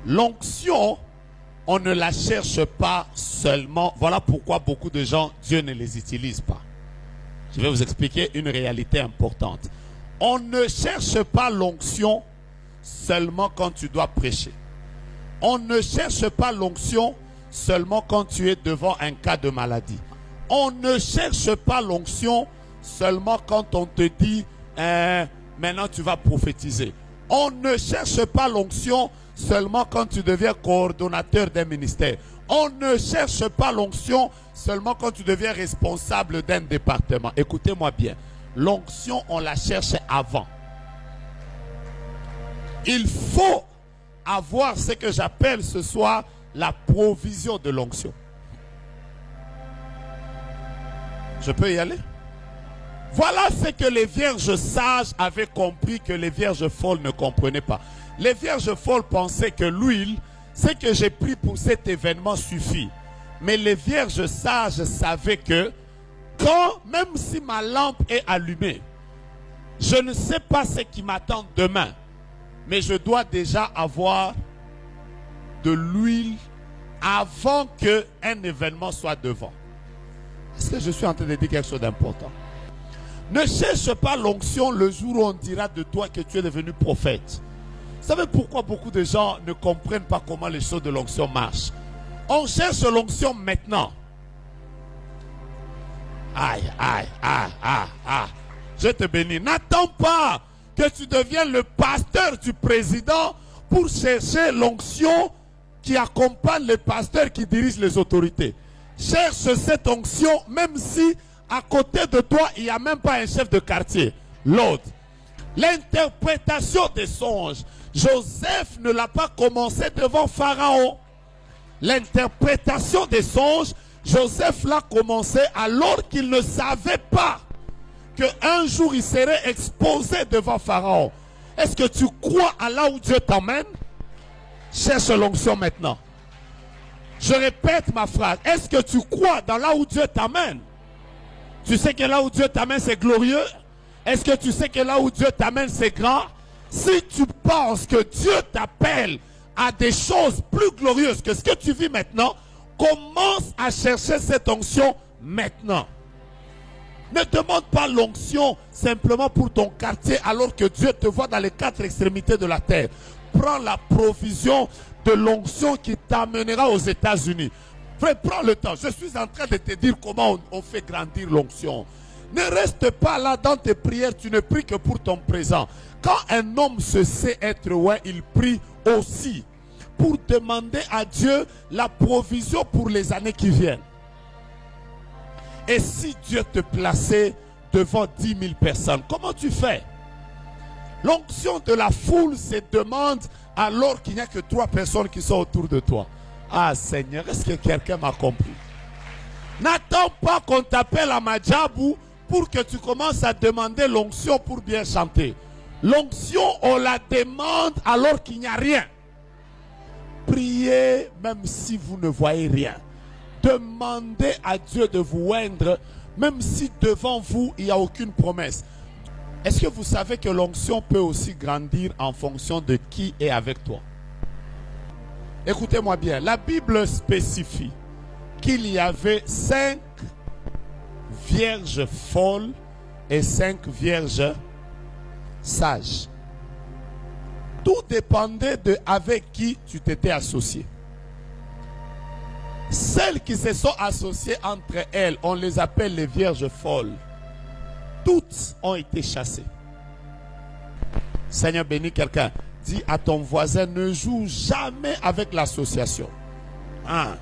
L'onction, on ne la cherche pas seulement. Voilà pourquoi beaucoup de gens, Dieu ne les utilise pas. Je vais vous expliquer une réalité importante. On ne cherche pas l'onction seulement quand tu dois prêcher. On ne cherche pas l'onction seulement quand tu es devant un cas de maladie. On ne cherche pas l'onction seulement quand on te dit maintenant tu vas prophétiser. On ne cherche pas l'onction seulement quand tu deviens coordonnateur d'un ministère. On ne cherche pas l'onction seulement quand tu deviens responsable d'un département. Écoutez-moi bien. L'onction, on la cherche avant. Il faut avoir ce que j'appelle ce soir la provision de l'onction. Je peux y aller? Voilà ce que les vierges sages avaient compris que les vierges folles ne comprenaient pas. Les vierges folles pensaient que l'huile, ce que j'ai pris pour cet événement suffit. Mais les vierges sages savaient que quand, même si ma lampe est allumée, je ne sais pas ce qui m'attend demain, mais je dois déjà avoir de l'huile avant qu'un événement soit devant. Est-ce que je suis en train de dire quelque chose d'important? Ne cherche pas l'onction le jour où on dira de toi que tu es devenu prophète. Vous savez pourquoi beaucoup de gens ne comprennent pas comment les choses de l'onction marchent? On cherche l'onction maintenant. Aïe, aïe, aïe, aïe, aïe. Je te bénis. N'attends pas que tu deviennes le pasteur du président pour chercher l'onction qui accompagne les pasteurs qui dirigent les autorités. Cherche cette onction même si à côté de toi, il n'y a même pas un chef de quartier. L'autre. L'interprétation des songes. Joseph ne l'a pas commencé devant Pharaon. L'interprétation des songes, Joseph l'a commencé alors qu'il ne savait pas qu'un jour il serait exposé devant Pharaon. Est-ce que tu crois à là où Dieu t'emmène? Cherche l'onction maintenant. Je répète ma phrase. Est-ce que tu crois dans là où Dieu t'amène? Tu sais que là où Dieu t'amène c'est glorieux? Est-ce que tu sais que là où Dieu t'amène c'est grand? Si tu penses que Dieu t'appelle à des choses plus glorieuses que ce que tu vis maintenant, commence à chercher cette onction maintenant. Ne demande pas l'onction simplement pour ton quartier alors que Dieu te voit dans les quatre extrémités de la terre. Prends la provision de l'onction qui t'amènera aux États-Unis. Frère, prends le temps. Je suis en train de te dire comment on fait grandir l'onction. Ne reste pas là dans tes prières, tu ne pries que pour ton présent. Quand un homme se sait être loin, il prie aussi pour demander à Dieu la provision pour les années qui viennent. Et si Dieu te plaçait devant 10 000 personnes, comment tu fais? L'onction de la foule se demande alors qu'il n'y a que 3 personnes qui sont autour de toi. Ah Seigneur, est-ce que quelqu'un m'a compris? N'attends pas qu'on t'appelle à Madjabou pour que tu commences à demander l'onction pour bien chanter. L'onction, on la demande alors qu'il n'y a rien. Priez même si vous ne voyez rien. Demandez à Dieu de vous oindre même si devant vous il n'y a aucune promesse. Est-ce que vous savez que l'onction peut aussi grandir en fonction de qui est avec toi? Écoutez-moi bien, la Bible spécifie qu'il y avait 5 vierges folles et 5 vierges sages. Tout dépendait de avec qui tu t'étais associé. Celles qui se sont associées entre elles, on les appelle les vierges folles. Toutes ont été chassées. Seigneur, bénis quelqu'un. Dis à ton voisin, ne joue jamais avec l'association. Hein?